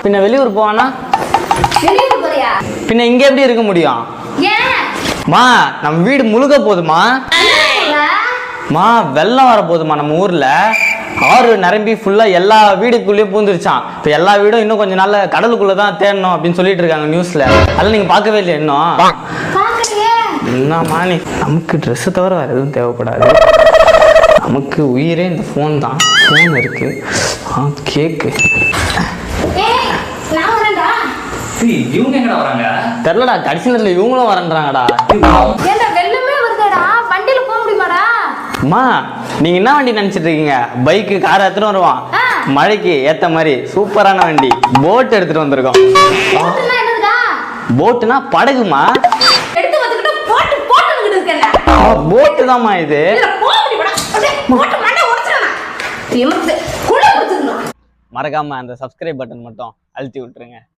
பின்ன வெளியூர் போவானா? வெளியூர் போறியா? பின்ன இங்க எப்படி இருக்க முடியும்? ஏன் மா நம்ம வீடு முழுக போதுமா? மா வெள்ளம் வர போதுமா நம்ம ஊர்ல? ஆறு நிரம்பி ஃபுல்லா எல்லா வீடுக்குள்ளேயும் பூந்துருச்சான். இப்போ எல்லா வீடும் இன்னும் கொஞ்சம் நாள்ல கடலுக்குள்ளதான் தேடணும் அப்படின்னு சொல்லிட்டு இருக்காங்க நியூஸ்ல. அதெல்லாம் நீங்க பார்க்கவே இல்லையா இன்னும்? என்னம்மா நீ, நமக்கு ட்ரெஸ் தவிர வேற எதுவும் தேவைப்படாது. நமக்கு உயிரே இந்த ஃபோன் தான். ஃபோன் இருக்கு, கேக்கு. இவங்க எங்கடா வராங்க? தெரியலடா, கடைசி நேரத்துல இவங்களும் வரன்றாங்கடா. வெள்ளமே வருதுடா, வண்டியில போக முடியுமாடா? அம்மா நீங்க என்ன வண்டி நினைச்சிட்டு இருக்கீங்க? பைக்கு கார் எடுத்துட்டு வருவான், மழைக்கு ஏத்த மாதிரி சூப்பரான வண்டி. போட் எடுத்துட்டு வந்திருக்கோம். போட்டுனா படகுமா? போட்டு தான்மா இது. மறக்காம அந்த சப்ஸ்கிரைப் பட்டன் மட்டும் அழுத்தி விட்டுருங்க.